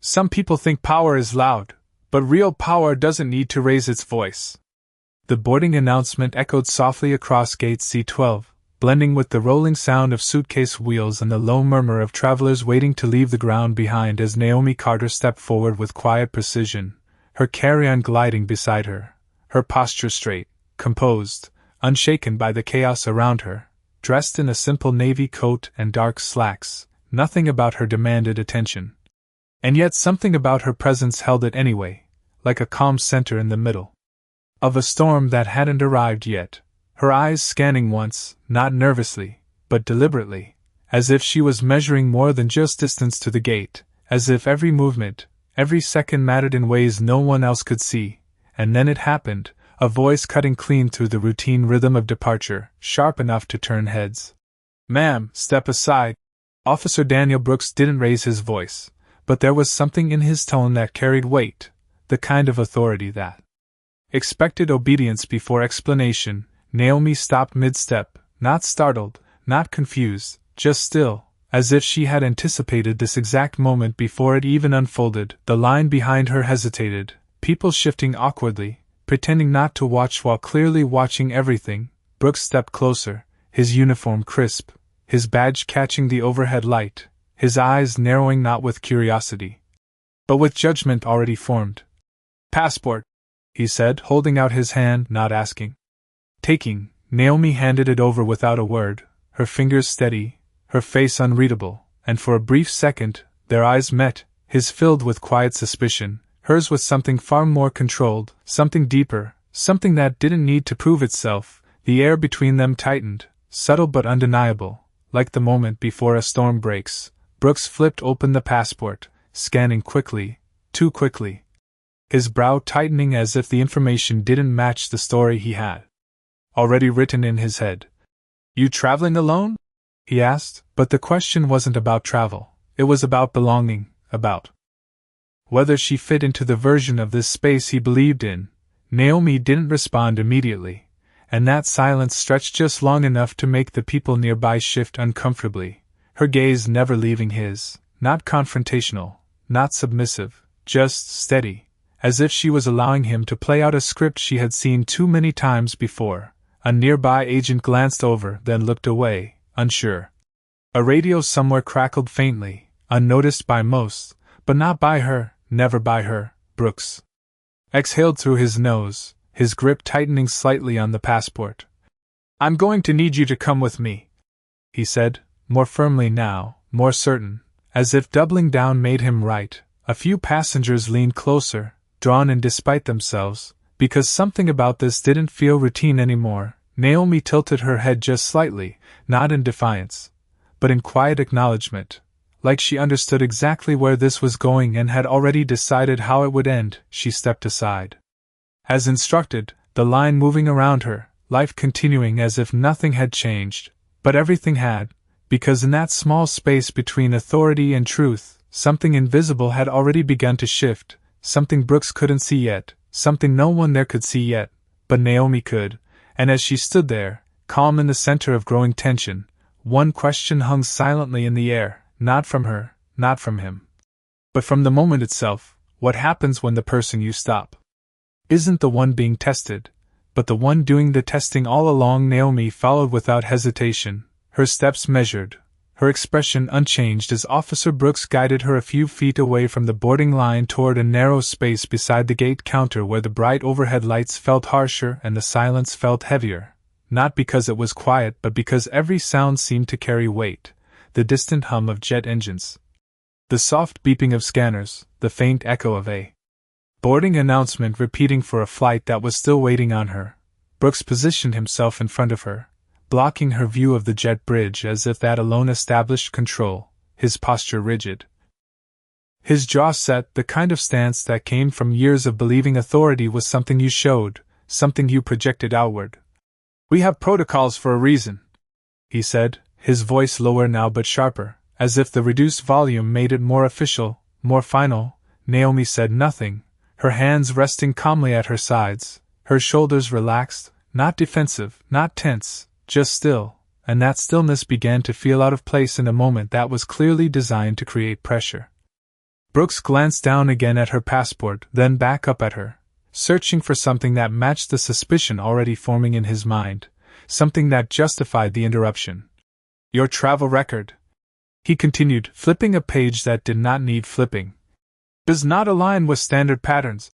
Some people think power is loud, but real power doesn't need to raise its voice. The boarding announcement echoed softly across gate C12, blending with the rolling sound of suitcase wheels and the low murmur of travelers waiting to leave the ground behind as Naomi Carter stepped forward with quiet precision, her carry-on gliding beside her, her posture straight, composed, unshaken by the chaos around her. Dressed in a simple navy coat and dark slacks, nothing about her demanded attention. And yet something about her presence held it anyway, like a calm center in the middle of a storm that hadn't arrived yet, her eyes scanning once, not nervously, but deliberately, as if she was measuring more than just distance to the gate, as if every movement, every second mattered in ways no one else could see. And then it happened, a voice cutting clean through the routine rhythm of departure, sharp enough to turn heads. "Ma'am, step aside." Officer Daniel Brooks didn't raise his voice, but there was something in his tone that carried weight, the kind of authority that expected obedience before explanation. Naomi stopped mid-step, not startled, not confused, just still, as if she had anticipated this exact moment before it even unfolded. The line behind her hesitated, people shifting awkwardly, pretending not to watch while clearly watching everything. Brooks stepped closer, his uniform crisp, his badge catching the overhead light, his eyes narrowing not with curiosity, but with judgment already formed. "Passport," he said, holding out his hand, not asking. Taking, Naomi handed it over without a word, her fingers steady, her face unreadable, and for a brief second, their eyes met, his filled with quiet suspicion, hers with something far more controlled, something deeper, something that didn't need to prove itself. The air between them tightened, subtle but undeniable, like the moment before a storm breaks. Brooks flipped open the passport, scanning quickly, too quickly, his brow tightening as if the information didn't match the story he had already written in his head. "You traveling alone?" he asked, but the question wasn't about travel, it was about belonging, about whether she fit into the version of this space he believed in. Naomi didn't respond immediately, and that silence stretched just long enough to make the people nearby shift uncomfortably, her gaze never leaving his, not confrontational, not submissive, just steady, as if she was allowing him to play out a script she had seen too many times before. A nearby agent glanced over, then looked away, unsure. A radio somewhere crackled faintly, unnoticed by most, but not by her, never by her. Brooks exhaled through his nose, his grip tightening slightly on the passport. "I'm going to need you to come with me," he said, more firmly now, more certain, as if doubling down made him right. A few passengers leaned closer, drawn in despite themselves, because something about this didn't feel routine anymore. Naomi tilted her head just slightly, not in defiance, but in quiet acknowledgement, like she understood exactly where this was going and had already decided how it would end. She stepped aside. As instructed, the line moving around her, life continuing as if nothing had changed, but everything had, because in that small space between authority and truth, something invisible had already begun to shift, something Brooks couldn't see yet, something no one there could see yet, but Naomi could, and as she stood there, calm in the center of growing tension, one question hung silently in the air, not from her, not from him, but from the moment itself. What happens when the person you stop isn't the one being tested, but the one doing the testing all along? Naomi followed without hesitation, her steps measured, her expression unchanged as Officer Brooks guided her a few feet away from the boarding line toward a narrow space beside the gate counter where the bright overhead lights felt harsher and the silence felt heavier, not because it was quiet but because every sound seemed to carry weight, the distant hum of jet engines, the soft beeping of scanners, the faint echo of a boarding announcement repeating for a flight that was still waiting on her. Brooks positioned himself in front of her, blocking her view of the jet bridge as if that alone established control, his posture rigid, his jaw set, the kind of stance that came from years of believing authority was something you showed, something you projected outward. "We have protocols for a reason," he said, his voice lower now but sharper, as if the reduced volume made it more official, more final. Naomi said nothing, her hands resting calmly at her sides, her shoulders relaxed, not defensive, not tense, just still, and that stillness began to feel out of place in a moment that was clearly designed to create pressure. Brooks glanced down again at her passport, then back up at her, searching for something that matched the suspicion already forming in his mind, something that justified the interruption. Your travel record, he continued, flipping a page that did not need flipping, does not align with standard patterns.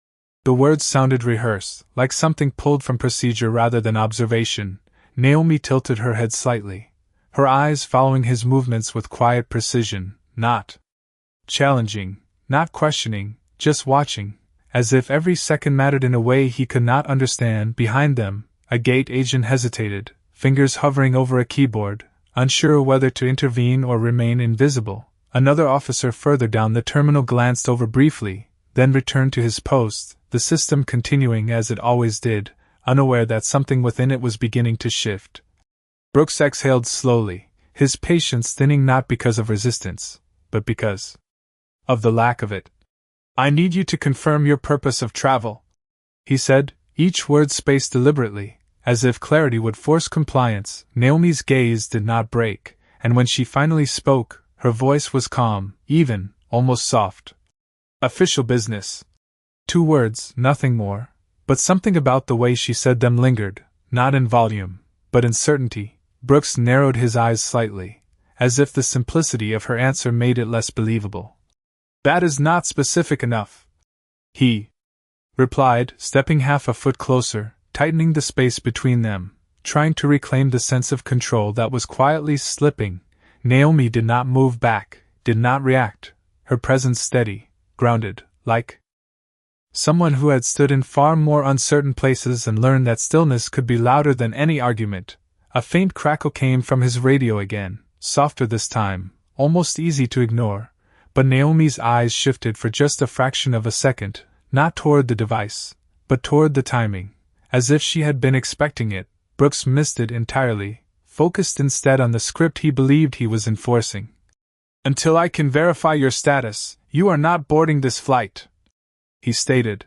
The words sounded rehearsed, like something pulled from procedure rather than observation. Naomi tilted her head slightly, her eyes following his movements with quiet precision, not challenging, not questioning, just watching, as if every second mattered in a way he could not understand. Behind them, a gate agent hesitated, fingers hovering over a keyboard, unsure whether to intervene or remain invisible. Another officer further down the terminal glanced over briefly, then returned to his post, the system continuing as it always did, unaware that something within it was beginning to shift. Brooks exhaled slowly, his patience thinning not because of resistance, but because of the lack of it. I need you to confirm your purpose of travel, he said, each word spaced deliberately, as if clarity would force compliance. Naomi's gaze did not break, and when she finally spoke, her voice was calm, even, almost soft. Official business. 2 words, nothing more, but something about the way she said them lingered, not in volume, but in certainty. Brooks narrowed his eyes slightly, as if the simplicity of her answer made it less believable. That is not specific enough, he replied, stepping half a foot closer, tightening the space between them, trying to reclaim the sense of control that was quietly slipping. Naomi did not move back, did not react, her presence steady, grounded, like someone who had stood in far more uncertain places and learned that stillness could be louder than any argument. A faint crackle came from his radio again, softer this time, almost easy to ignore, but Naomi's eyes shifted for just a fraction of a second, not toward the device, but toward the timing, as if she had been expecting it. Brooks missed it entirely, focused instead on the script he believed he was enforcing. Until I can verify your status, you are not boarding this flight, he stated.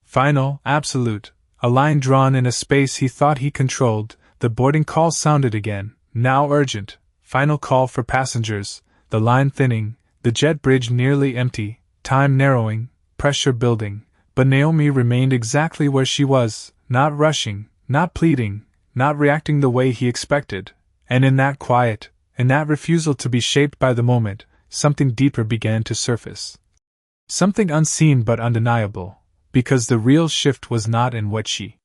Final, absolute, a line drawn in a space he thought he controlled. The boarding call sounded again, now urgent, final call for passengers, the line thinning, the jet bridge nearly empty, time narrowing, pressure building, but Naomi remained exactly where she was, not rushing, not pleading, not reacting the way he expected, and in that quiet, in that refusal to be shaped by the moment, something deeper began to surface. Something unseen but undeniable, because the real shift was not in what she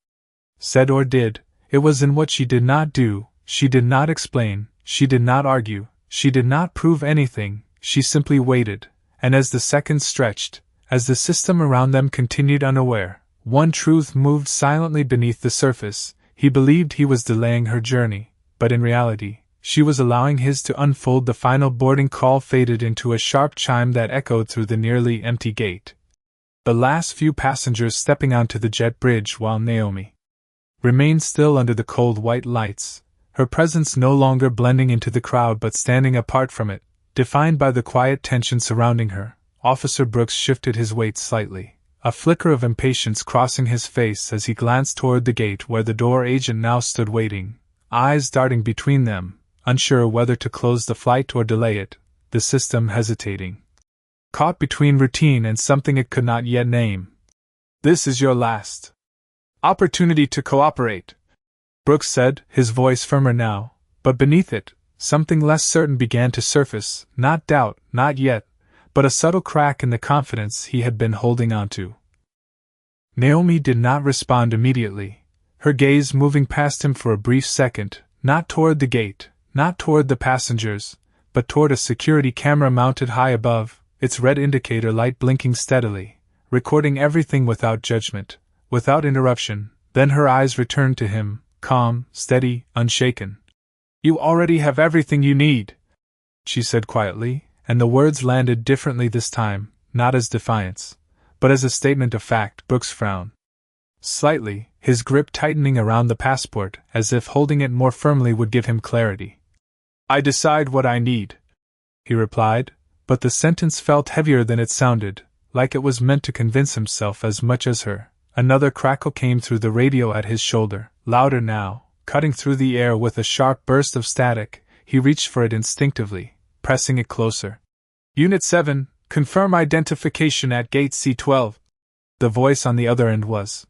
said or did, it was in what she did not do. She did not explain, she did not argue, she did not prove anything, she simply waited, and as the seconds stretched, as the system around them continued unaware, one truth moved silently beneath the surface. He believed he was delaying her journey, but in reality, she was allowing his to unfold. The final boarding call faded into a sharp chime that echoed through the nearly empty gate. The last few passengers stepping onto the jet bridge while Naomi remained still under the cold white lights, her presence no longer blending into the crowd but standing apart from it, defined by the quiet tension surrounding her. Officer Brooks shifted his weight slightly, a flicker of impatience crossing his face as he glanced toward the gate where the door agent now stood waiting, eyes darting between them, unsure whether to close the flight or delay it, the system hesitating, caught between routine and something it could not yet name. This is your last opportunity to cooperate, Brooks said, his voice firmer now, but beneath it, something less certain began to surface, not doubt, not yet, but a subtle crack in the confidence he had been holding on to. Naomi did not respond immediately, her gaze moving past him for a brief second, not toward the gate, not toward the passengers, but toward a security camera mounted high above, its red indicator light blinking steadily, recording everything without judgment, without interruption. Then her eyes returned to him, calm, steady, unshaken. You already have everything you need, she said quietly, and the words landed differently this time, not as defiance, but as a statement of fact. Brooks frowned slightly, his grip tightening around the passport, as if holding it more firmly would give him clarity. I decide what I need, he replied, but the sentence felt heavier than it sounded, like it was meant to convince himself as much as her. Another crackle came through the radio at his shoulder, louder now, cutting through the air with a sharp burst of static. He reached for it instinctively, pressing it closer. Unit 7, confirm identification at gate C12. The voice on the other end was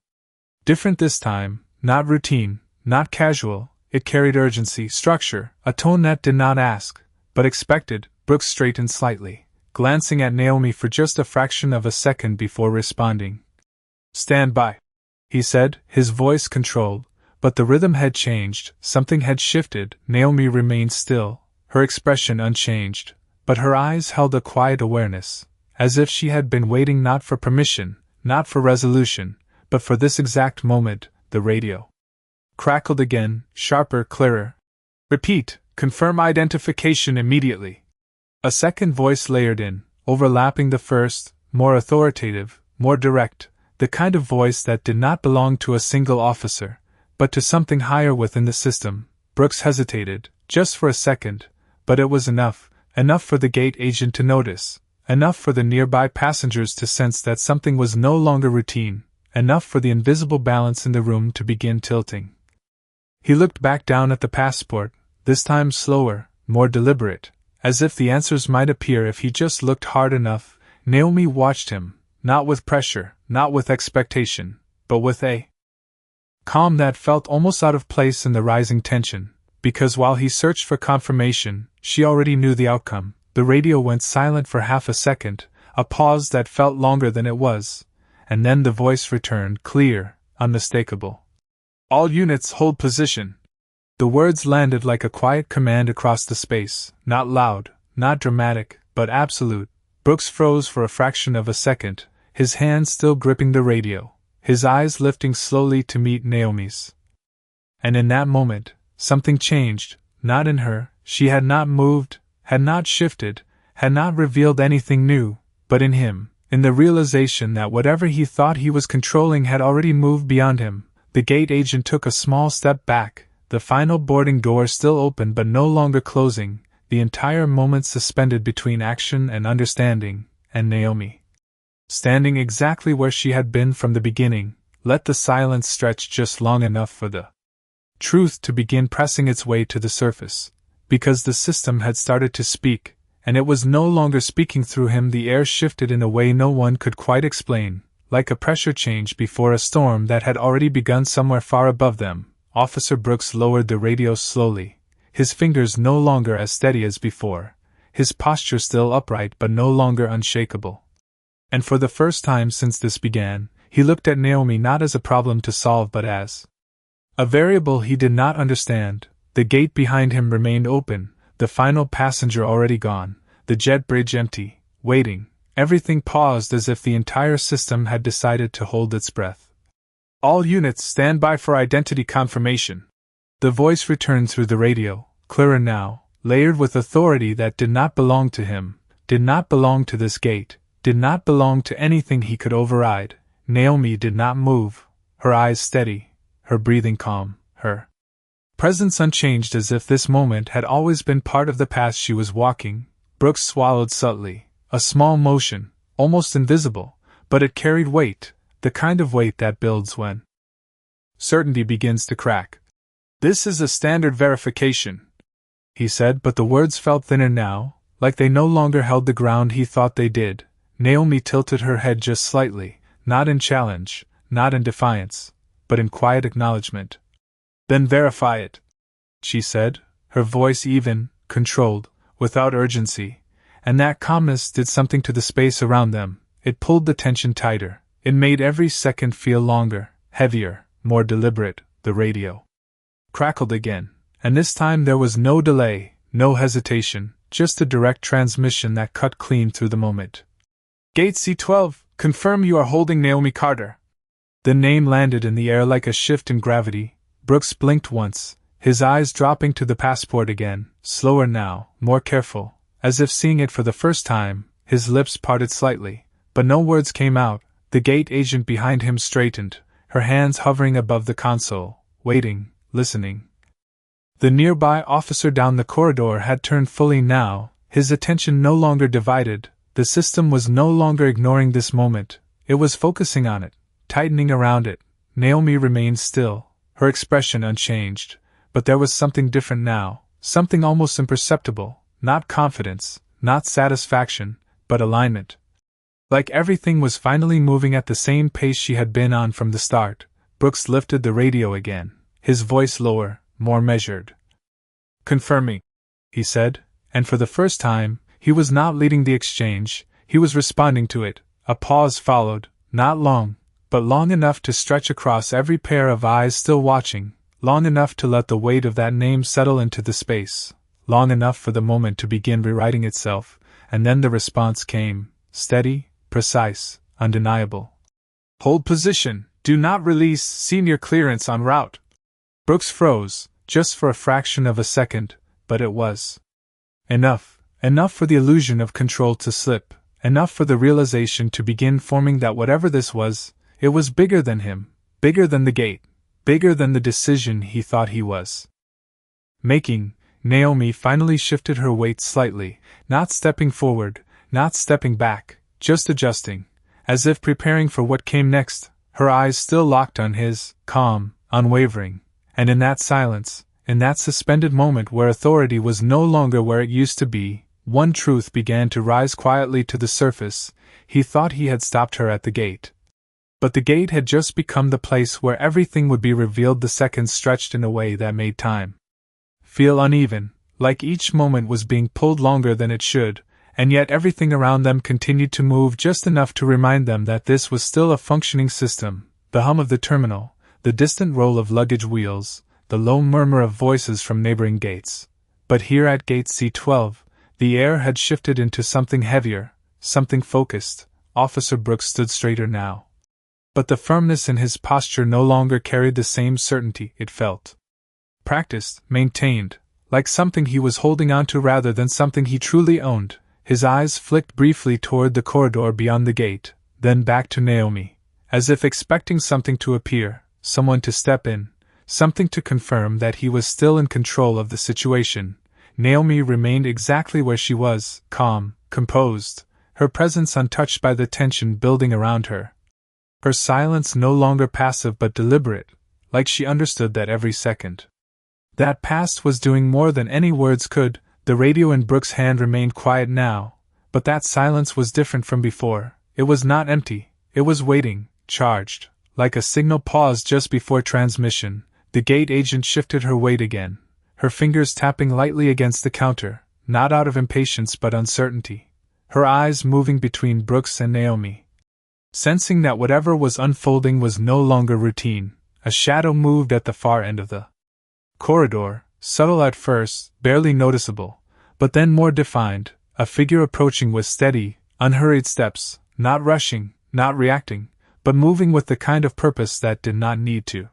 different this time, not routine, not casual. It carried urgency, structure, a tone that did not ask, but expected. Brooks straightened slightly, glancing at Naomi for just a fraction of a second before responding. Stand by, he said, his voice controlled, but the rhythm had changed, something had shifted. Naomi remained still, her expression unchanged, but her eyes held a quiet awareness, as if she had been waiting not for permission, not for resolution, but for this exact moment. The radio crackled again, sharper, clearer. Repeat, confirm identification immediately. A second voice layered in, overlapping the first, more authoritative, more direct, the kind of voice that did not belong to a single officer, but to something higher within the system. Brooks hesitated, just for a second, but it was enough for the gate agent to notice, enough for the nearby passengers to sense that something was no longer routine, enough for the invisible balance in the room to begin tilting. He looked back down at the passport, this time slower, more deliberate, as if the answers might appear if he just looked hard enough. Naomi watched him, not with pressure, not with expectation, but with a calm that felt almost out of place in the rising tension, because while he searched for confirmation, she already knew the outcome. The radio went silent for half a second, a pause that felt longer than it was, and then the voice returned, clear, unmistakable. All units hold position. The words landed like a quiet command across the space, not loud, not dramatic, but absolute. Brooks froze for a fraction of a second, his hand still gripping the radio, his eyes lifting slowly to meet Naomi's. And in that moment, something changed, not in her. She had not moved, had not shifted, had not revealed anything new, but in him, in the realization that whatever he thought he was controlling had already moved beyond him. The gate agent took a small step back, the final boarding door still open but no longer closing, the entire moment suspended between action and understanding, and Naomi, standing exactly where she had been from the beginning, let the silence stretch just long enough for the truth to begin pressing its way to the surface. Because the system had started to speak, and it was no longer speaking through him. The air shifted in a way no one could quite explain, like a pressure change before a storm that had already begun somewhere far above them. Officer Brooks lowered the radio slowly, his fingers no longer as steady as before, his posture still upright but no longer unshakable. And for the first time since this began, he looked at Naomi not as a problem to solve but as a variable he did not understand. The gate behind him remained open, the final passenger already gone, the jet bridge empty, waiting. Everything paused as if the entire system had decided to hold its breath. All units stand by for identity confirmation. The voice returned through the radio, clearer now, layered with authority that did not belong to him, did not belong to this gate, did not belong to anything he could override. Naomi did not move, her eyes steady, her breathing calm, her presence unchanged, as if this moment had always been part of the path she was walking. Brooks swallowed subtly, a small motion, almost invisible, but it carried weight, the kind of weight that builds when certainty begins to crack. This is a standard verification, he said, but the words felt thinner now, like they no longer held the ground he thought they did. Naomi tilted her head just slightly, not in challenge, not in defiance, but in quiet acknowledgement. Then verify it, she said, her voice even, controlled, without urgency, and that calmness did something to the space around them. It pulled the tension tighter, it made every second feel longer, heavier, more deliberate. The radio crackled again, and this time there was no delay, no hesitation, just a direct transmission that cut clean through the moment. Gate C12, confirm you are holding Naomi Carter. The name landed in the air like a shift in gravity. Brooks blinked once, his eyes dropping to the passport again, slower now, more careful, as if seeing it for the first time. His lips parted slightly, but no words came out. The gate agent behind him straightened, her hands hovering above the console, waiting, listening. The nearby officer down the corridor had turned fully now, his attention no longer divided. The system was no longer ignoring this moment, it was focusing on it, tightening around it. Naomi remained still, her expression unchanged, but there was something different now, something almost imperceptible, not confidence, not satisfaction, but alignment. Like everything was finally moving at the same pace she had been on from the start, Brooks lifted the radio again, his voice lower, more measured. "Confirming," he said, and for the first time, he was not leading the exchange, he was responding to it. A pause followed, not long, but long enough to stretch across every pair of eyes still watching, long enough to let the weight of that name settle into the space, long enough for the moment to begin rewriting itself, and then the response came, steady, precise, undeniable. "Hold position, do not release, senior clearance en route." Brooks froze, just for a fraction of a second, but it was enough for the illusion of control to slip, enough for the realization to begin forming that whatever this was, it was bigger than him, bigger than the gate, bigger than the decision he thought he was making. Naomi finally shifted her weight slightly, not stepping forward, not stepping back, just adjusting, as if preparing for what came next, her eyes still locked on his, calm, unwavering, and in that silence, in that suspended moment where authority was no longer where it used to be, one truth began to rise quietly to the surface. He thought he had stopped her at the gate. But the gate had just become the place where everything would be revealed. The seconds stretched in a way that made time feel uneven, like each moment was being pulled longer than it should, and yet everything around them continued to move just enough to remind them that this was still a functioning system. The hum of the terminal, the distant roll of luggage wheels, the low murmur of voices from neighboring gates. But here at gate C12, the air had shifted into something heavier, something focused. Officer Brooks stood straighter now. But the firmness in his posture no longer carried the same certainty. It felt practiced, maintained, like something he was holding on to rather than something he truly owned. His eyes flicked briefly toward the corridor beyond the gate, then back to Naomi, as if expecting something to appear, someone to step in, something to confirm that he was still in control of the situation. Naomi remained exactly where she was, calm, composed, her presence untouched by the tension building around her. Her silence no longer passive but deliberate, like she understood that every second that passed was doing more than any words could. The radio in Brooks' hand remained quiet now, but that silence was different from before. It was not empty, it was waiting, charged, like a signal paused just before transmission. The gate agent shifted her weight again, her fingers tapping lightly against the counter, not out of impatience but uncertainty, her eyes moving between Brooks and Naomi. Sensing that whatever was unfolding was no longer routine, a shadow moved at the far end of the corridor, subtle at first, barely noticeable, but then more defined, a figure approaching with steady, unhurried steps, not rushing, not reacting, but moving with the kind of purpose that did not need to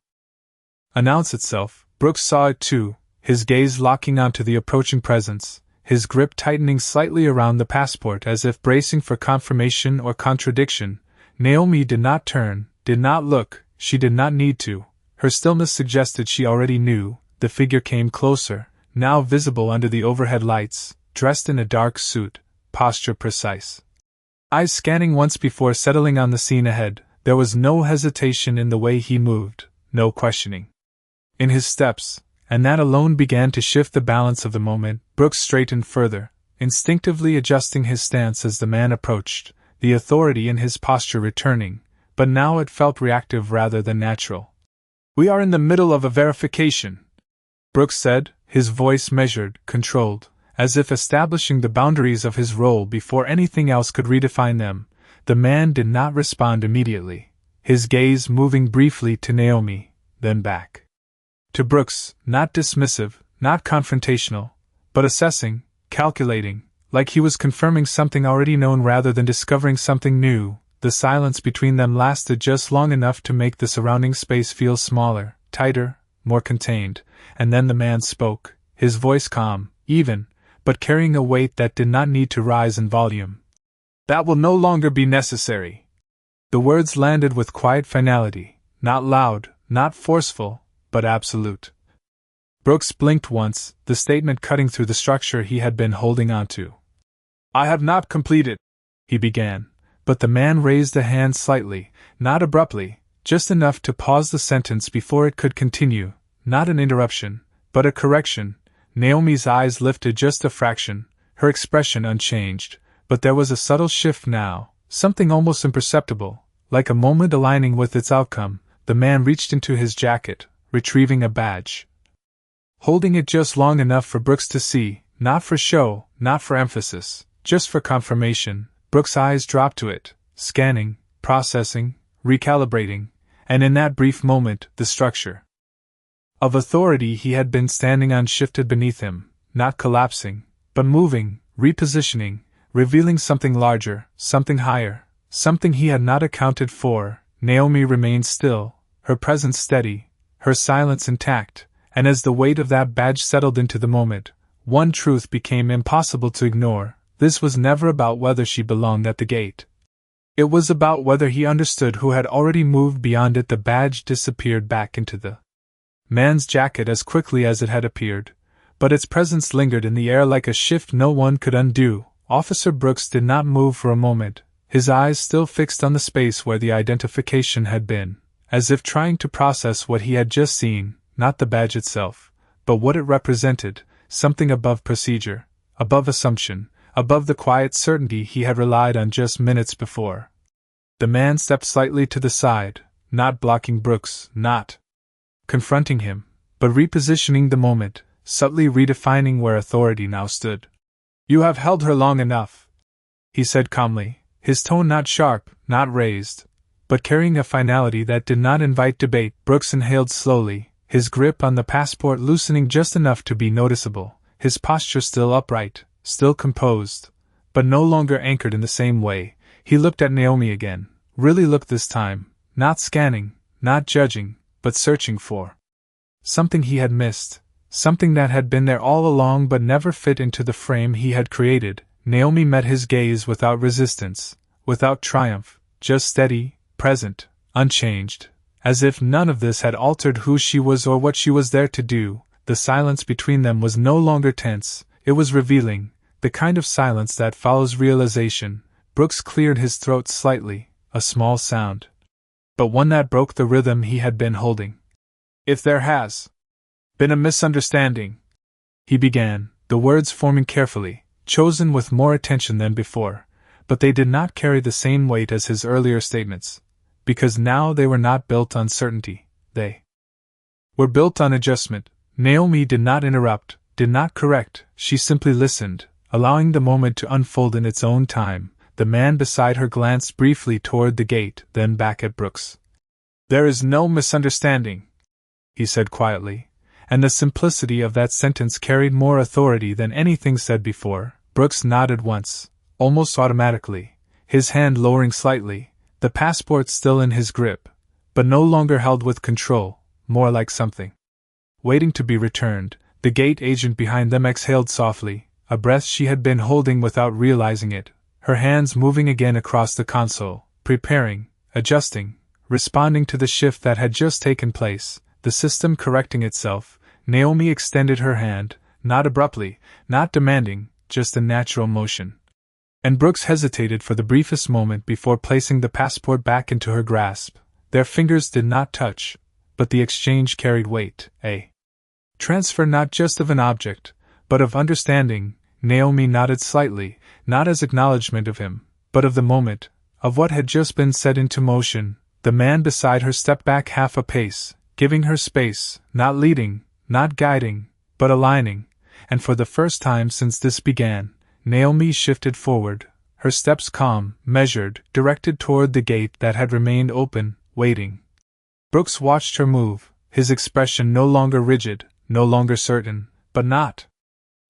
announce itself. Brooks saw it too, his gaze locking onto the approaching presence, his grip tightening slightly around the passport as if bracing for confirmation or contradiction. Naomi did not turn, did not look, she did not need to. Her stillness suggested she already knew. The figure came closer, now visible under the overhead lights, dressed in a dark suit, posture precise. Eyes scanning once before settling on the scene ahead. There was no hesitation in the way he moved, no questioning in his steps, and that alone began to shift the balance of the moment. Brooks straightened further, instinctively adjusting his stance as the man approached, the authority in his posture returning, but now it felt reactive rather than natural. "We are in the middle of a verification," Brooks said, his voice measured, controlled, as if establishing the boundaries of his role before anything else could redefine them. The man did not respond immediately, his gaze moving briefly to Naomi, then back to Brooks, not dismissive, not confrontational, but assessing, calculating, like he was confirming something already known rather than discovering something new. The silence between them lasted just long enough to make the surrounding space feel smaller, tighter, more contained, and then the man spoke, his voice calm, even, but carrying a weight that did not need to rise in volume. "That will no longer be necessary." The words landed with quiet finality, not loud, not forceful, but absolute. Brooks blinked once, the statement cutting through the structure he had been holding onto. "I have not completed," he began, but the man raised a hand slightly, not abruptly, just enough to pause the sentence before it could continue. Not an interruption, but a correction. Naomi's eyes lifted just a fraction, her expression unchanged, But there was a subtle shift now, something almost imperceptible, like a moment aligning with its outcome. The man reached into his jacket, retrieving a badge. Holding it just long enough for Brooks to see, not for show, not for emphasis, just for confirmation. Brooks' eyes dropped to it, scanning, processing, recalibrating, and in that brief moment, the structure of authority he had been standing on shifted beneath him, not collapsing, but moving, repositioning, revealing something larger, something higher, something he had not accounted for. Naomi remained still, her presence steady, her silence intact, and as the weight of that badge settled into the moment, one truth became impossible to ignore: this was never about whether she belonged at the gate. It was about whether he understood who had already moved beyond it. The badge disappeared back into the man's jacket as quickly as it had appeared, but its presence lingered in the air like a shift no one could undo. Officer Brooks did not move for a moment, his eyes still fixed on the space where the identification had been, as if trying to process what he had just seen, not the badge itself, but what it represented, something above procedure, above assumption, above the quiet certainty he had relied on just minutes before. The man stepped slightly to the side, not blocking Brooks, not confronting him, but repositioning the moment, subtly redefining where authority now stood. "You have held her long enough," he said calmly, his tone not sharp, not raised, but carrying a finality that did not invite debate. Brooks inhaled slowly, his grip on the passport loosening just enough to be noticeable, his posture still upright, still composed, but no longer anchored in the same way. He looked at Naomi again, really looked this time, not scanning, not judging, but searching for something he had missed, something that had been there all along but never fit into the frame he had created. Naomi met his gaze without resistance, without triumph, just steady, present, unchanged, as if none of this had altered who she was or what she was there to do. The silence between them was no longer tense, it was revealing, the kind of silence that follows realization. Brooks cleared his throat slightly, a small sound, but one that broke the rhythm he had been holding. "If there has been a misunderstanding," he began, the words forming carefully, chosen with more attention than before, but they did not carry the same weight as his earlier statements, because now they were not built on certainty, they were built on adjustment. Naomi did not interrupt, did not correct, she simply listened, allowing the moment to unfold in its own time. The man beside her glanced briefly toward the gate, then back at Brooks. "There is no misunderstanding," he said quietly, and the simplicity of that sentence carried more authority than anything said before. Brooks nodded once, almost automatically, his hand lowering slightly, the passport still in his grip, but no longer held with control, more like something waiting to be returned. The gate agent behind them exhaled softly, a breath she had been holding without realizing it, her hands moving again across the console, preparing, adjusting, responding to the shift that had just taken place, the system correcting itself. Naomi extended her hand, not abruptly, not demanding, just a natural motion. And Brooks hesitated for the briefest moment before placing the passport back into her grasp. Their fingers did not touch, but the exchange carried weight, a transfer not just of an object, but of understanding. Naomi nodded slightly, not as acknowledgement of him, but of the moment, of what had just been set into motion. The man beside her stepped back half a pace, giving her space, not leading, not guiding, but aligning, and for the first time since this began, Naomi shifted forward, her steps calm, measured, directed toward the gate that had remained open, waiting. Brooks watched her move, his expression no longer rigid, no longer certain, but not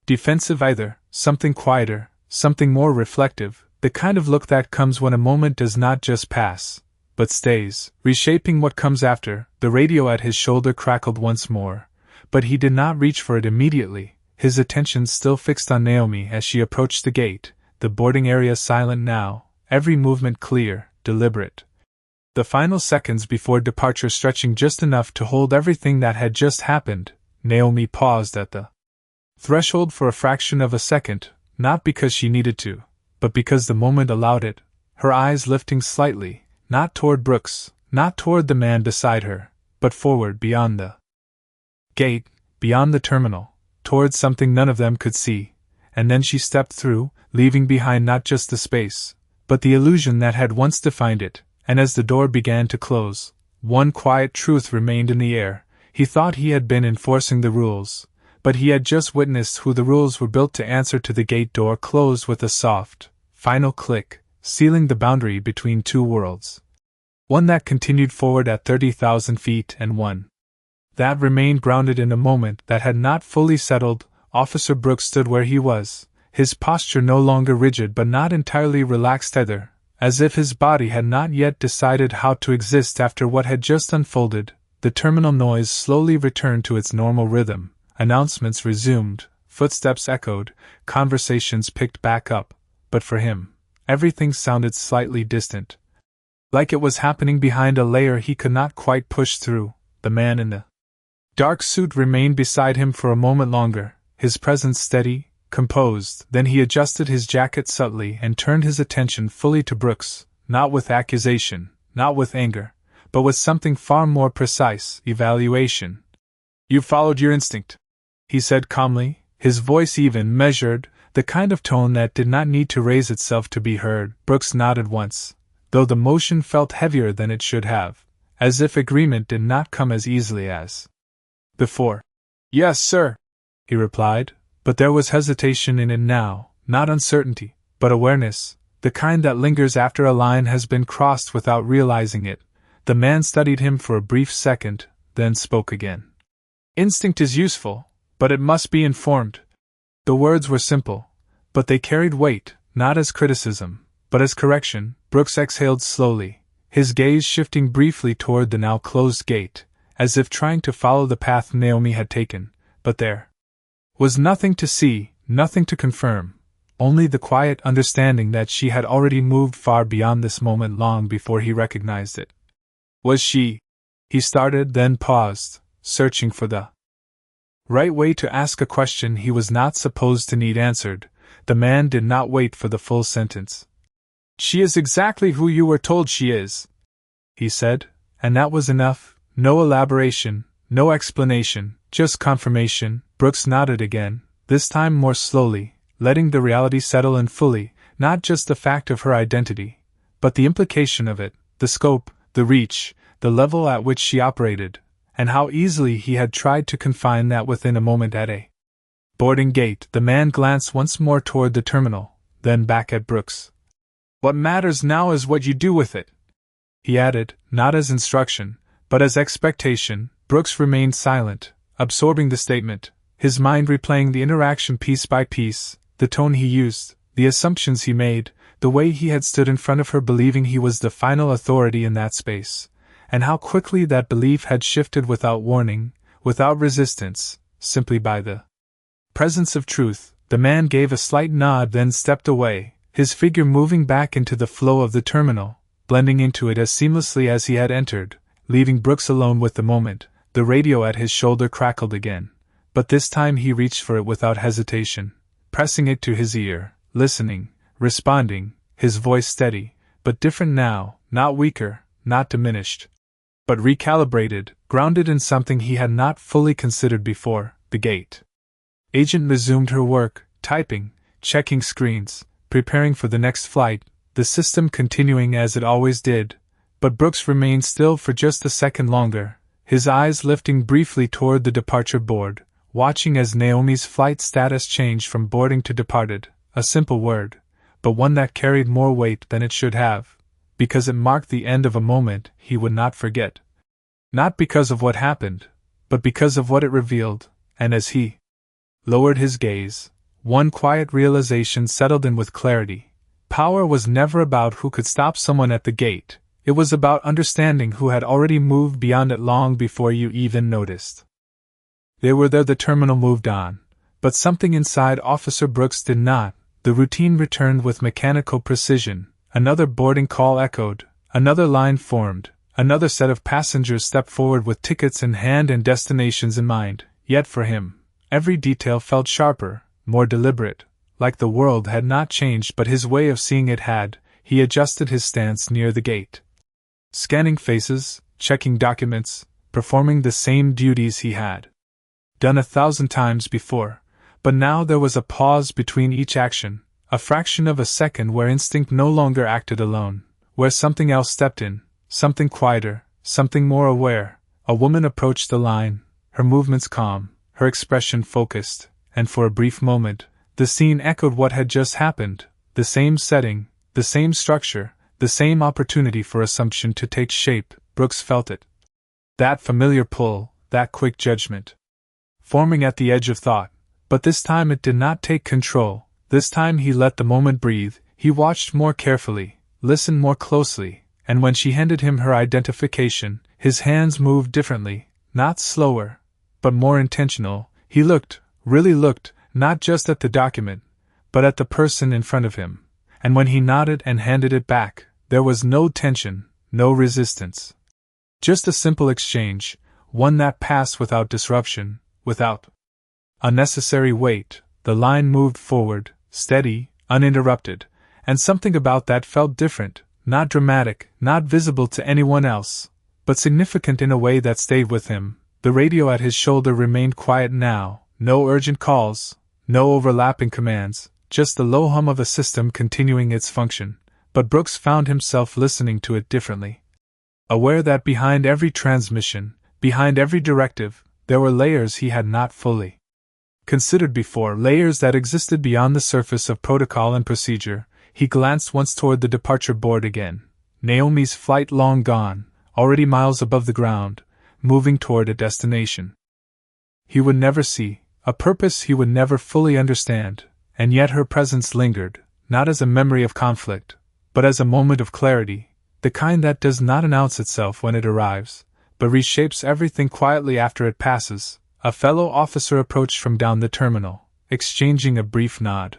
defensive either, something quieter, something more reflective, the kind of look that comes when a moment does not just pass, but stays, reshaping what comes after. The radio at his shoulder crackled once more, but he did not reach for it immediately, his attention still fixed on Naomi as she approached the gate, the boarding area silent now, every movement clear, deliberate. The final seconds before departure stretching just enough to hold everything that had just happened. Naomi paused at the threshold for a fraction of a second, not because she needed to, but because the moment allowed it, her eyes lifting slightly, not toward Brooks, not toward the man beside her, but forward beyond the gate, beyond the terminal, toward something none of them could see, and then she stepped through, leaving behind not just the space, but the illusion that had once defined it, and as the door began to close, one quiet truth remained in the air. He thought he had been enforcing the rules, but he had just witnessed who the rules were built to answer to. The gate door closed with a soft, final click, sealing the boundary between two worlds. One that continued forward at 30,000 feet and one that remained grounded in a moment that had not fully settled. Officer Brooks stood where he was, his posture no longer rigid but not entirely relaxed either, as if his body had not yet decided how to exist after what had just unfolded. The terminal noise slowly returned to its normal rhythm, announcements resumed, footsteps echoed, conversations picked back up, but for him, everything sounded slightly distant. Like it was happening behind a layer he could not quite push through. The man in the dark suit remained beside him for a moment longer, his presence steady, composed. Then he adjusted his jacket subtly and turned his attention fully to Brooks, not with accusation, not with anger, but with something far more precise: evaluation. "You followed your instinct," he said calmly, his voice even, measured, the kind of tone that did not need to raise itself to be heard. Brooks nodded once, though the motion felt heavier than it should have, as if agreement did not come as easily as before. "Yes, sir," he replied, but there was hesitation in it now, not uncertainty, but awareness, the kind that lingers after a line has been crossed without realizing it. The man studied him for a brief second, then spoke again. "Instinct is useful, but it must be informed." The words were simple, but they carried weight, not as criticism, but as correction. Brooks exhaled slowly, his gaze shifting briefly toward the now closed gate, as if trying to follow the path Naomi had taken, but there was nothing to see, nothing to confirm, only the quiet understanding that she had already moved far beyond this moment long before he recognized it. Was she? He started, then paused, searching for the right way to ask a question he was not supposed to need answered. The man did not wait for the full sentence. "She is exactly who you were told she is," he said, and that was enough. No elaboration, no explanation, just confirmation. Brooks nodded again, this time more slowly, letting the reality settle in fully, not just the fact of her identity, but the implication of it, the scope, the reach, the level at which she operated, and how easily he had tried to confine that within a moment at a boarding gate. The man glanced once more toward the terminal, then back at Brooks. "What matters now is what you do with it," he added, not as instruction, but as expectation. Brooks remained silent, absorbing the statement, his mind replaying the interaction piece by piece, the tone he used, the assumptions he made, the way he had stood in front of her believing he was the final authority in that space, and how quickly that belief had shifted without warning, without resistance, simply by the presence of truth. The man gave a slight nod, then stepped away, his figure moving back into the flow of the terminal, blending into it as seamlessly as he had entered, leaving Brooks alone with the moment. The radio at his shoulder crackled again, but this time he reached for it without hesitation, pressing it to his ear, listening, responding, his voice steady, but different now, not weaker, not diminished, but recalibrated, grounded in something he had not fully considered before. The gate agent resumed her work, typing, checking screens, preparing for the next flight, the system continuing as it always did, but Brooks remained still for just a second longer, his eyes lifting briefly toward the departure board, watching as Naomi's flight status changed from boarding to departed. A simple word, but one that carried more weight than it should have, because it marked the end of a moment he would not forget. Not because of what happened, but because of what it revealed, and as he lowered his gaze, one quiet realization settled in with clarity. Power was never about who could stop someone at the gate. It was about understanding who had already moved beyond it long before you even noticed. They were there. The terminal moved on, but something inside Officer Brooks did not. The routine returned with mechanical precision. Another boarding call echoed, another line formed, another set of passengers stepped forward with tickets in hand and destinations in mind. Yet for him, every detail felt sharper, more deliberate, like the world had not changed but his way of seeing it had. He adjusted his stance near the gate, scanning faces, checking documents, performing the same duties he had done 1,000 times before, but now there was a pause between each action, A fraction of a second where instinct no longer acted alone, where something else stepped in, something quieter, something more aware. A woman approached the line, her movements calm, her expression focused, and for a brief moment, the scene echoed what had just happened, the same setting, the same structure, the same opportunity for assumption to take shape. Brooks felt it. That familiar pull, that quick judgment. Forming at the edge of thought, but this time it did not take control. This time he let the moment breathe, he watched more carefully, listened more closely, and when she handed him her identification, his hands moved differently, not slower, but more intentional. He looked, really looked, not just at the document, but at the person in front of him, and when he nodded and handed it back, there was no tension, no resistance. Just a simple exchange, one that passed without disruption, without unnecessary weight. The line moved forward, steady, uninterrupted, and something about that felt different, not dramatic, not visible to anyone else, but significant in a way that stayed with him. The radio at his shoulder remained quiet now, no urgent calls, no overlapping commands, just the low hum of a system continuing its function, but Brooks found himself listening to it differently. Aware that behind every transmission, behind every directive, there were layers he had not fully considered before, layers that existed beyond the surface of protocol and procedure. He glanced once toward the departure board again. Naomi's flight long gone, already miles above the ground, moving toward a destination he would never see, a purpose he would never fully understand, and yet her presence lingered, not as a memory of conflict, but as a moment of clarity, the kind that does not announce itself when it arrives, but reshapes everything quietly after it passes. A fellow officer approached from down the terminal, exchanging a brief nod.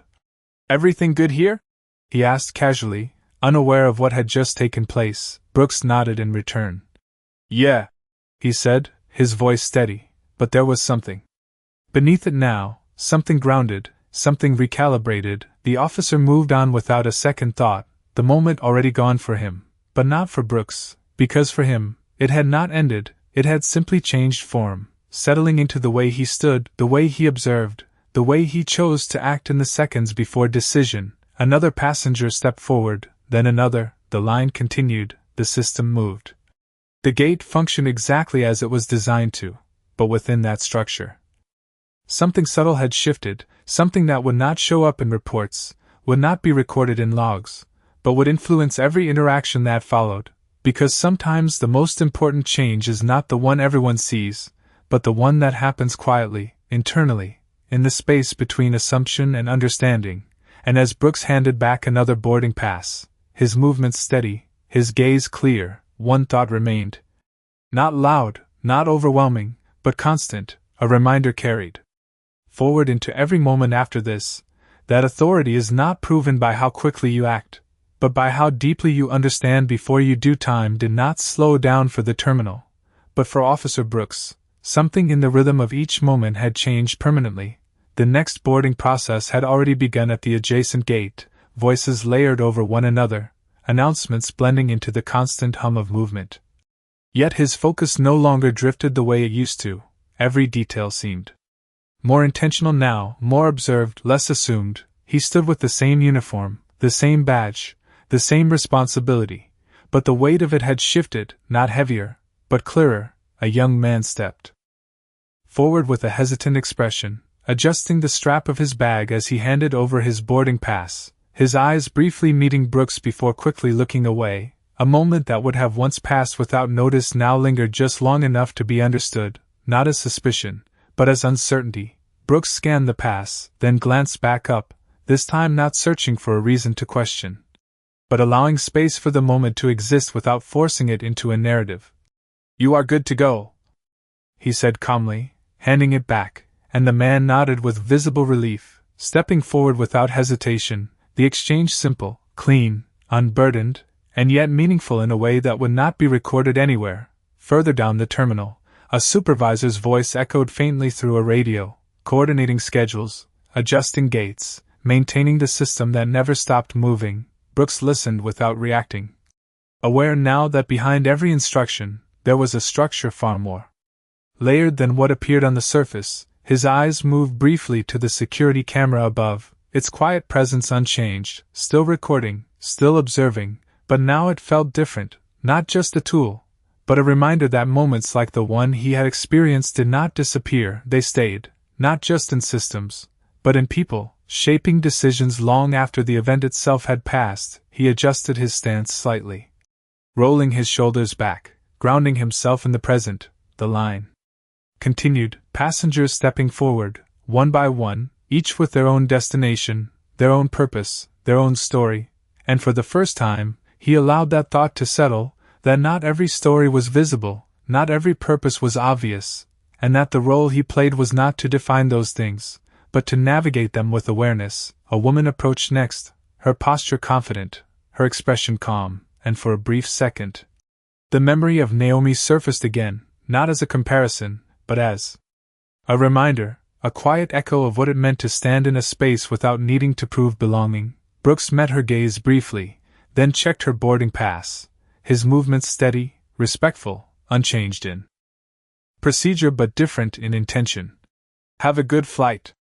"Everything good here?" he asked casually, unaware of what had just taken place. Brooks nodded in return. "Yeah," he said, his voice steady, but there was something beneath it now, something grounded, something recalibrated. The officer moved on without a second thought, the moment already gone for him, but not for Brooks, because for him, it had not ended, it had simply changed form, settling into the way he stood, the way he observed, the way he chose to act in the seconds before decision. Another passenger stepped forward, then another. The line continued, the system moved. The gate functioned exactly as it was designed to, but within that structure, something subtle had shifted, something that would not show up in reports, would not be recorded in logs, but would influence every interaction that followed, because sometimes the most important change is not the one everyone sees, but the one that happens quietly, internally, in the space between assumption and understanding. And as Brooks handed back another boarding pass, his movements steady, his gaze clear, one thought remained. Not loud, not overwhelming, but constant, a reminder carried forward into every moment after this, that authority is not proven by how quickly you act, but by how deeply you understand before you do. Time did not slow down for the terminal, but for Officer Brooks, something in the rhythm of each moment had changed permanently. The next boarding process had already begun at the adjacent gate, voices layered over one another, announcements blending into the constant hum of movement. Yet his focus no longer drifted the way it used to. Every detail seemed more intentional now, more observed, less assumed. He stood with the same uniform, the same badge, the same responsibility, but the weight of it had shifted, not heavier, but clearer. A young man stepped forward with a hesitant expression, adjusting the strap of his bag as he handed over his boarding pass, his eyes briefly meeting Brooks before quickly looking away. A moment that would have once passed without notice now lingered just long enough to be understood, not as suspicion, but as uncertainty. Brooks scanned the pass, then glanced back up, this time not searching for a reason to question, but allowing space for the moment to exist without forcing it into a narrative. "You are good to go," he said calmly, handing it back, and the man nodded with visible relief, stepping forward without hesitation, the exchange simple, clean, unburdened, and yet meaningful in a way that would not be recorded anywhere. Further down the terminal, a supervisor's voice echoed faintly through a radio, coordinating schedules, adjusting gates, maintaining the system that never stopped moving. Brooks listened without reacting, aware now that behind every instruction, there was a structure far more layered than what appeared on the surface. His eyes moved briefly to the security camera above, its quiet presence unchanged, still recording, still observing, but now it felt different, not just a tool, but a reminder that moments like the one he had experienced did not disappear, they stayed, not just in systems, but in people, shaping decisions long after the event itself had passed. He adjusted his stance slightly, rolling his shoulders back, grounding himself in the present. The line continued, passengers stepping forward, one by one, each with their own destination, their own purpose, their own story, and for the first time, he allowed that thought to settle, that not every story was visible, not every purpose was obvious, and that the role he played was not to define those things, but to navigate them with awareness. A woman approached next, her posture confident, her expression calm, and for a brief second, the memory of Naomi surfaced again, not as a comparison, but as a reminder, a quiet echo of what it meant to stand in a space without needing to prove belonging. Brooks met her gaze briefly, then checked her boarding pass, his movements steady, respectful, unchanged in procedure but different in intention. "Have a good flight,"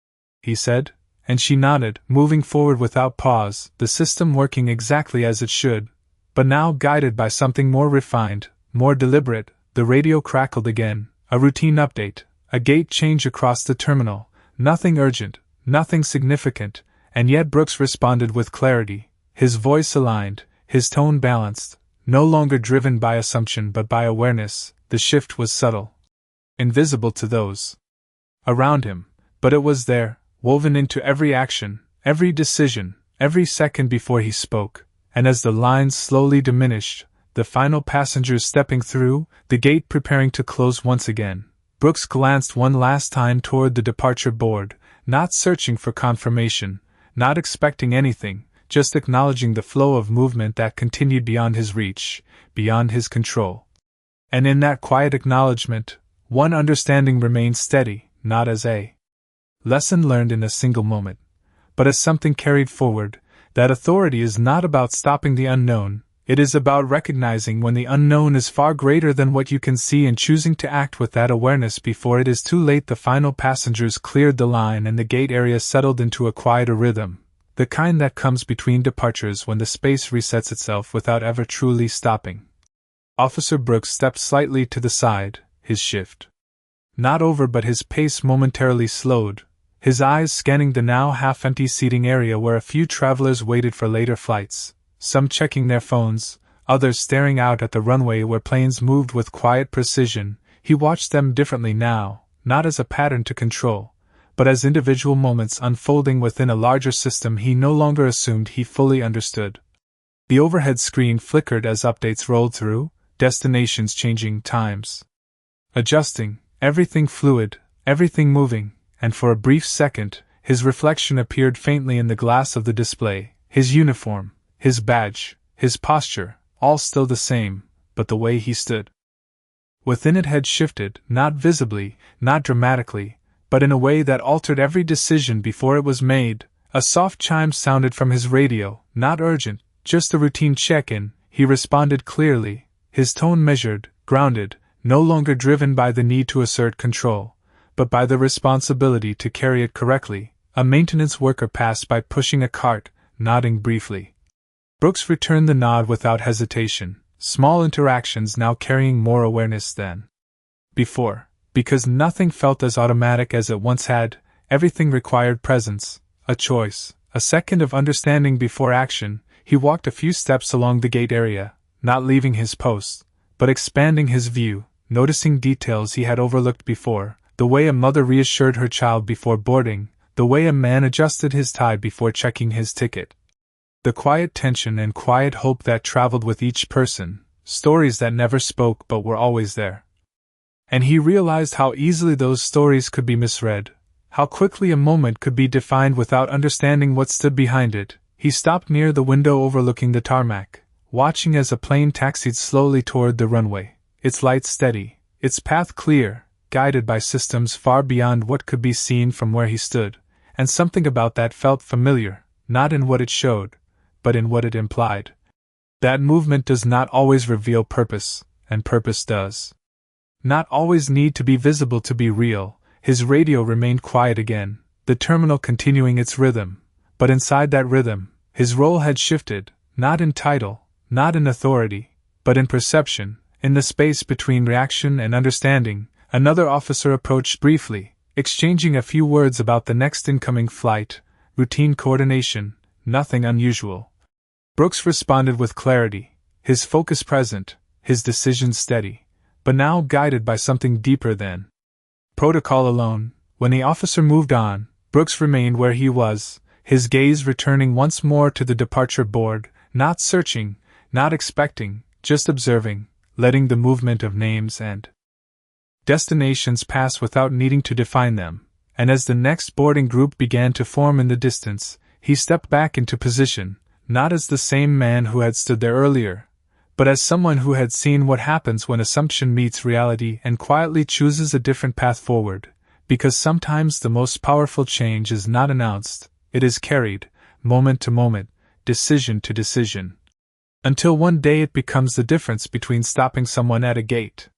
he said, and she nodded, moving forward without pause, the system working exactly as it should, but now guided by something more refined, more deliberate. The radio crackled again, a routine update, a gate change across the terminal, nothing urgent, nothing significant, and yet Brooks responded with clarity, his voice aligned, his tone balanced, no longer driven by assumption but by awareness. The shift was subtle, invisible to those around him, but it was there, woven into every action, every decision, every second before he spoke, and as the lines slowly diminished, the final passengers stepping through, the gate preparing to close once again, Brooks glanced one last time toward the departure board, not searching for confirmation, not expecting anything, just acknowledging the flow of movement that continued beyond his reach, beyond his control. And in that quiet acknowledgement, one understanding remained steady, not as a lesson learned in a single moment, but as something carried forward, that authority is not about stopping the unknown. It is about recognizing when the unknown is far greater than what you can see and choosing to act with that awareness before it is too late. The final passengers cleared the line and the gate area settled into a quieter rhythm, the kind that comes between departures when the space resets itself without ever truly stopping. Officer Brooks stepped slightly to the side, his shift not over but his pace momentarily slowed, his eyes scanning the now half-empty seating area where a few travelers waited for later flights, some checking their phones, others staring out at the runway where planes moved with quiet precision. He watched them differently now, not as a pattern to control, but as individual moments unfolding within a larger system he no longer assumed he fully understood. The overhead screen flickered as updates rolled through, destinations changing, times adjusting, everything fluid, everything moving, and for a brief second, his reflection appeared faintly in the glass of the display, his uniform, his badge, his posture, all still the same, but the way he stood within it had shifted, not visibly, not dramatically, but in a way that altered every decision before it was made. A soft chime sounded from his radio, not urgent, just a routine check-in. He responded clearly, his tone measured, grounded, no longer driven by the need to assert control, but by the responsibility to carry it correctly. A maintenance worker passed by pushing a cart, nodding briefly. Brooks returned the nod without hesitation, small interactions now carrying more awareness than before, because nothing felt as automatic as it once had. Everything required presence, a choice, a second of understanding before action. He walked a few steps along the gate area, not leaving his post, but expanding his view, noticing details he had overlooked before, the way a mother reassured her child before boarding, the way a man adjusted his tie before checking his ticket. The quiet tension and quiet hope that traveled with each person, stories that never spoke but were always there. And he realized how easily those stories could be misread, how quickly a moment could be defined without understanding what stood behind it. He stopped near the window overlooking the tarmac, watching as a plane taxied slowly toward the runway, its lights steady, its path clear, guided by systems far beyond what could be seen from where he stood, and something about that felt familiar, not in what it showed, but in what it implied. That movement does not always reveal purpose, and purpose does not always need to be visible to be real. His radio remained quiet again, the terminal continuing its rhythm, But inside that rhythm, his role had shifted, not in title, not in authority, but in perception. In the space between reaction and understanding, another officer approached briefly, exchanging a few words about the next incoming flight, routine coordination, nothing unusual. Brooks responded with clarity, his focus present, his decisions steady, but now guided by something deeper than protocol alone. When the officer moved on, Brooks remained where he was, his gaze returning once more to the departure board, not searching, not expecting, just observing, letting the movement of names and destinations pass without needing to define them. And as the next boarding group began to form in the distance, he stepped back into position, not as the same man who had stood there earlier, but as someone who had seen what happens when assumption meets reality and quietly chooses a different path forward, because sometimes the most powerful change is not announced, it is carried, moment to moment, decision to decision, until one day it becomes the difference between stopping someone at a gate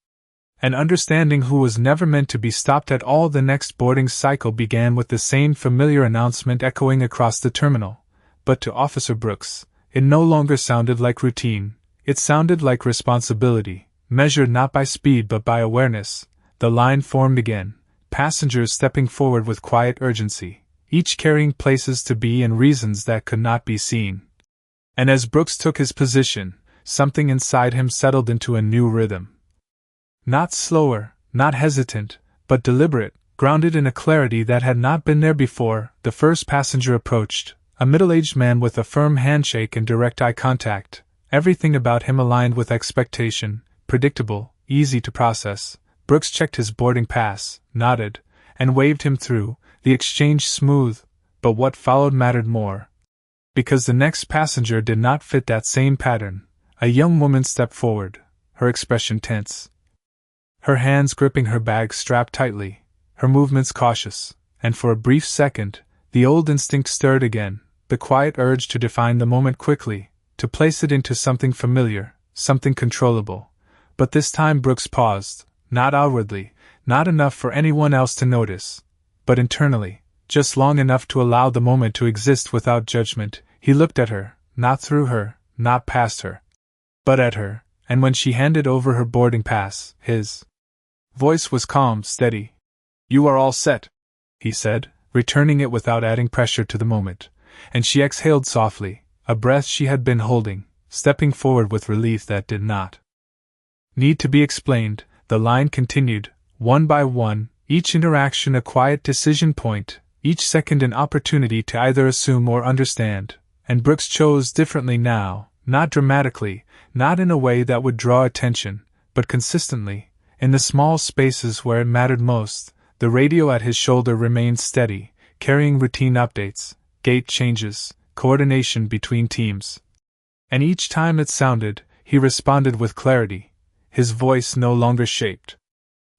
and understanding who was never meant to be stopped at all. The next boarding cycle began with the same familiar announcement echoing across the terminal, but to Officer Brooks, it no longer sounded like routine, it sounded like responsibility, measured not by speed but by awareness. The line formed again, passengers stepping forward with quiet urgency, each carrying places to be and reasons that could not be seen. And as Brooks took his position, something inside him settled into a new rhythm. Not slower, not hesitant, but deliberate, grounded in a clarity that had not been there before. The first passenger approached, a middle-aged man with a firm handshake and direct eye contact, everything about him aligned with expectation, predictable, easy to process. Brooks checked his boarding pass, nodded, and waved him through, the exchange smooth, but what followed mattered more. Because the next passenger did not fit that same pattern. A young woman stepped forward, her expression tense, her hands gripping her bag strapped tightly, her movements cautious, and for a brief second, the old instinct stirred again, the quiet urge to define the moment quickly, to place it into something familiar, something controllable. But this time Brooks paused, not outwardly, not enough for anyone else to notice, but internally, just long enough to allow the moment to exist without judgment. He looked at her, not through her, not past her, but at her, and when she handed over her boarding pass, his voice was calm, steady. "You are all set," he said, returning it without adding pressure to the moment, and she exhaled softly, a breath she had been holding, stepping forward with relief that did not need to be explained. The line continued, one by one, each interaction a quiet decision point, each second an opportunity to either assume or understand, and Brooks chose differently now, not dramatically, not in a way that would draw attention, but consistently. In the small spaces where it mattered most, the radio at his shoulder remained steady, carrying routine updates, gate changes, coordination between teams. And each time it sounded, he responded with clarity, his voice no longer shaped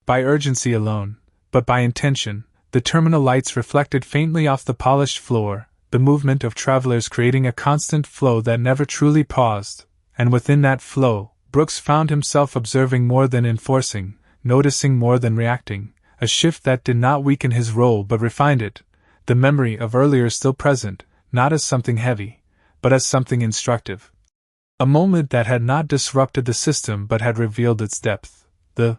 by urgency alone, but by intention. The terminal lights reflected faintly off the polished floor, the movement of travelers creating a constant flow that never truly paused, and within that flow, Brooks found himself observing more than enforcing, noticing more than reacting, a shift that did not weaken his role but refined it, the memory of earlier still present, not as something heavy, but as something instructive. A moment that had not disrupted the system but had revealed its depth, the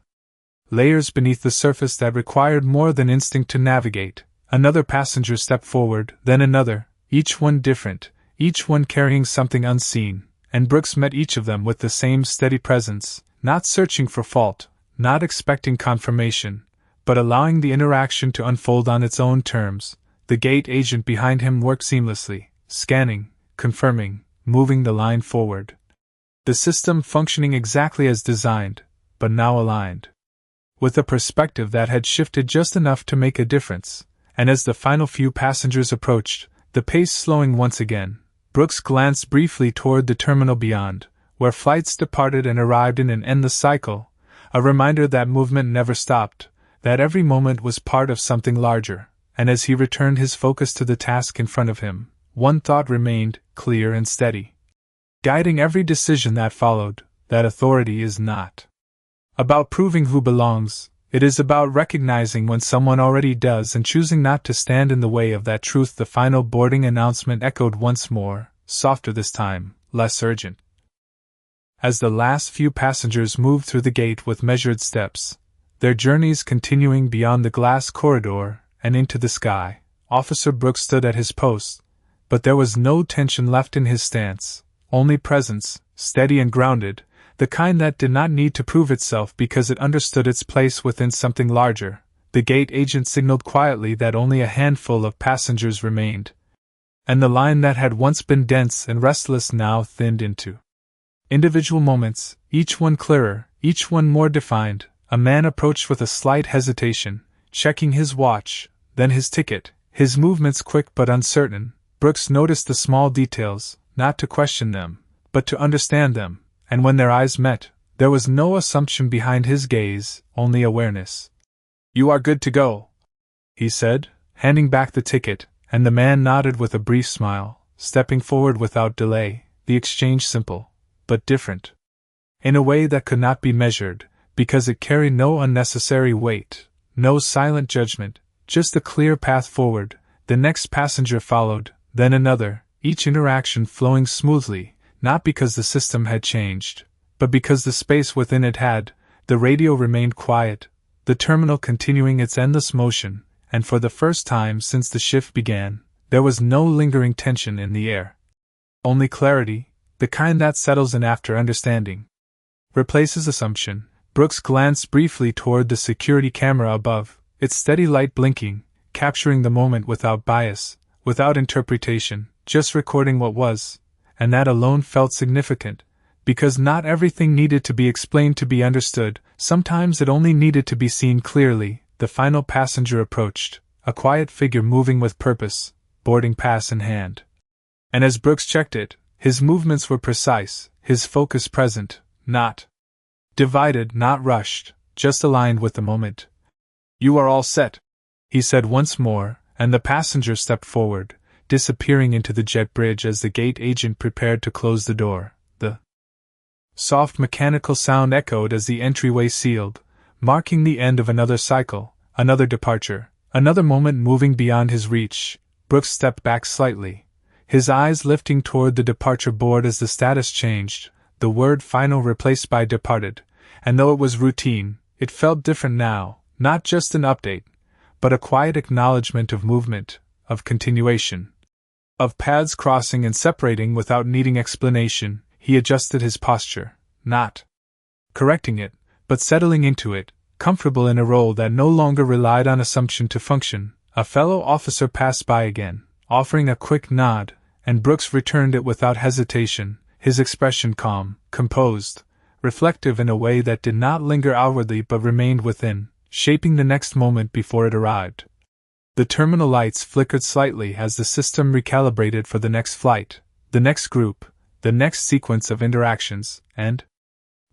layers beneath the surface that required more than instinct to navigate. Another passenger stepped forward, then another, each one different, each one carrying something unseen, and Brooks met each of them with the same steady presence, not searching for fault, not expecting confirmation, but allowing the interaction to unfold on its own terms. The gate agent behind him worked seamlessly, scanning, confirming, moving the line forward. The system functioning exactly as designed, but now aligned with a perspective that had shifted just enough to make a difference. And as the final few passengers approached, the pace slowing once again, Brooks glanced briefly toward the terminal beyond, where flights departed and arrived in an endless cycle, a reminder that movement never stopped, that every moment was part of something larger. And as he returned his focus to the task in front of him, one thought remained, clear and steady, guiding every decision that followed, that authority is not about proving who belongs, It is about recognizing when someone already does and choosing not to stand in the way of that truth. The final boarding announcement echoed once more, softer this time, less urgent. As the last few passengers moved through the gate with measured steps, their journeys continuing beyond the glass corridor and into the sky, Officer Brooks stood at his post, but there was no tension left in his stance, only presence, steady and grounded, the kind that did not need to prove itself because it understood its place within something larger. The gate agent signaled quietly that only a handful of passengers remained, and the line that had once been dense and restless now thinned into individual moments, each one clearer, each one more defined. A man approached with a slight hesitation, checking his watch, then his ticket, his movements quick but uncertain. Brooks noticed the small details, not to question them, but to understand them, and when their eyes met, there was no assumption behind his gaze, only awareness. "You are good to go," he said, handing back the ticket, and the man nodded with a brief smile, stepping forward without delay, the exchange simple, but different. In a way that could not be measured, because it carried no unnecessary weight, no silent judgment, just a clear path forward. The next passenger followed, then another, each interaction flowing smoothly, not because the system had changed, but because the space within it had. The radio remained quiet, the terminal continuing its endless motion, and for the first time since the shift began, there was no lingering tension in the air. Only clarity, the kind that settles in after understanding replaces assumption. Brooks glanced briefly toward the security camera above, its steady light blinking, capturing the moment without bias, without interpretation, just recording what was, and that alone felt significant, because not everything needed to be explained to be understood. Sometimes it only needed to be seen clearly. The final passenger approached, a quiet figure moving with purpose, boarding pass in hand. And as Brooks checked it, his movements were precise, his focus present, not divided, not rushed, just aligned with the moment. "You are all set," he said once more, and the passenger stepped forward, disappearing into the jet bridge as the gate agent prepared to close the door. The soft mechanical sound echoed as the entryway sealed, marking the end of another cycle, another departure, another moment moving beyond his reach. Brooks stepped back slightly, his eyes lifting toward the departure board as the status changed, the word final replaced by departed, and though it was routine, it felt different now, not just an update, but a quiet acknowledgement of movement, of continuation, of paths crossing and separating without needing explanation. He adjusted his posture, not correcting it, but settling into it, comfortable in a role that no longer relied on assumption to function. A fellow officer passed by again, offering a quick nod, and Brooks returned it without hesitation, his expression calm, composed, reflective in a way that did not linger outwardly but remained within, shaping the next moment before it arrived. The terminal lights flickered slightly as the system recalibrated for the next flight, the next group, the next sequence of interactions, and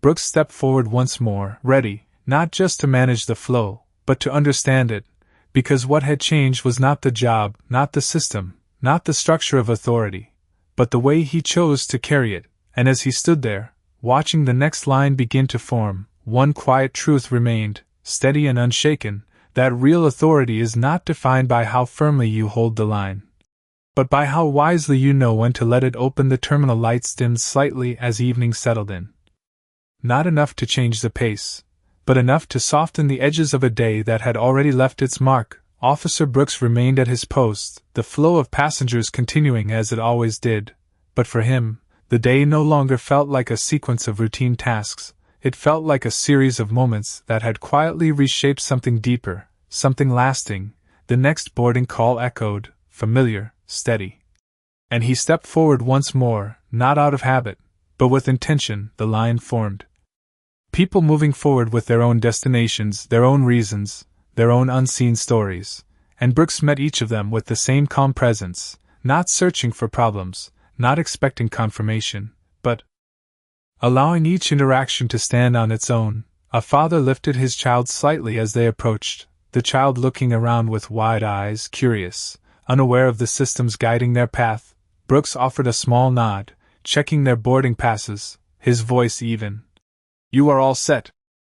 Brooks stepped forward once more, ready, not just to manage the flow, but to understand it, because what had changed was not the job, not the system, not the structure of authority, but the way he chose to carry it. And as he stood there, watching the next line begin to form, one quiet truth remained, steady and unshaken, that real authority is not defined by how firmly you hold the line, but by how wisely you know when to let it open. The terminal lights dimmed slightly as evening settled in. Not enough to change the pace, but enough to soften the edges of a day that had already left its mark. Officer Brooks remained at his post, the flow of passengers continuing as it always did, but for him, the day no longer felt like a sequence of routine tasks. It felt like a series of moments that had quietly reshaped something deeper, something lasting. The next boarding call echoed, familiar, steady. And he stepped forward once more, not out of habit, but with intention. The line formed. People moving forward with their own destinations, their own reasons, their own unseen stories, and Brooks met each of them with the same calm presence, not searching for problems, not expecting confirmation, but allowing each interaction to stand on its own. A father lifted his child slightly as they approached, the child looking around with wide eyes, curious, unaware of the systems guiding their path. Brooks offered a small nod, checking their boarding passes, his voice even. "You are all set,"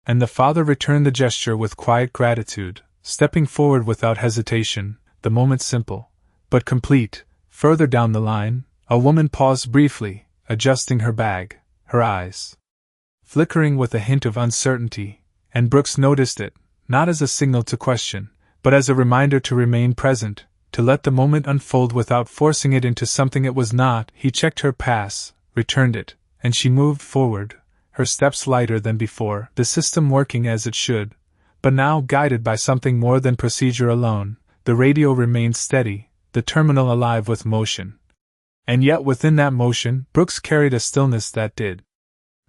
And the father returned the gesture with quiet gratitude, stepping forward without hesitation, the moment simple, but complete. Further down the line, a woman paused briefly, adjusting her bag, her eyes flickering with a hint of uncertainty, and Brooks noticed it, not as a signal to question, but as a reminder to remain present, to let the moment unfold without forcing it into something it was not. He checked her pass, returned it, and she moved forward, her steps lighter than before, the system working as it should, but now guided by something more than procedure alone. The radio remained steady, the terminal alive with motion. And yet within that motion, Brooks carried a stillness that did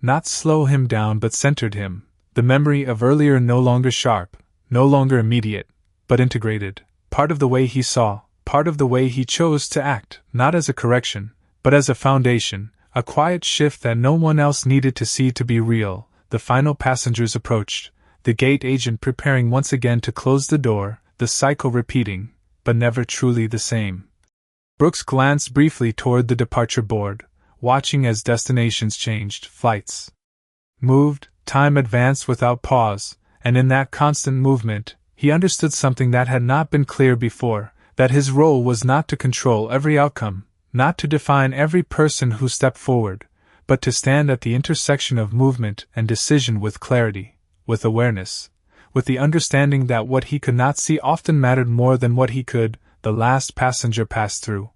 not slow him down but centered him, the memory of earlier no longer sharp, no longer immediate, but integrated, part of the way he saw, part of the way he chose to act, not as a correction, but as a foundation, a quiet shift that no one else needed to see to be real. The final passengers approached, the gate agent preparing once again to close the door, the cycle repeating, but never truly the same. Brooks glanced briefly toward the departure board, watching as destinations changed, flights moved, time advanced without pause, and in that constant movement, he understood something that had not been clear before, that his role was not to control every outcome, not to define every person who stepped forward, but to stand at the intersection of movement and decision with clarity, with awareness, with the understanding that what he could not see often mattered more than what he could. The last passenger passed through,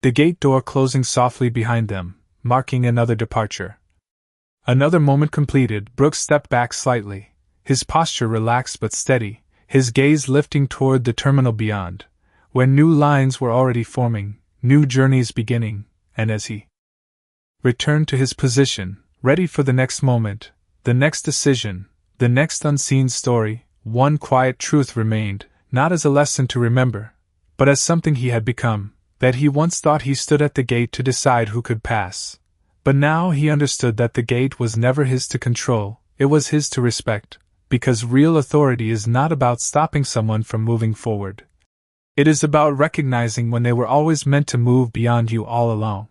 the gate door closing softly behind them, marking another departure. Another moment completed, Brooks stepped back slightly, his posture relaxed but steady, his gaze lifting toward the terminal beyond, where new lines were already forming, new journeys beginning, and as he returned to his position, ready for the next moment, the next decision, the next unseen story, one quiet truth remained, not as a lesson to remember, but as something he had become, that he once thought he stood at the gate to decide who could pass. But now he understood that the gate was never his to control, it was his to respect, because real authority is not about stopping someone from moving forward. It is about recognizing when they were always meant to move beyond you all along.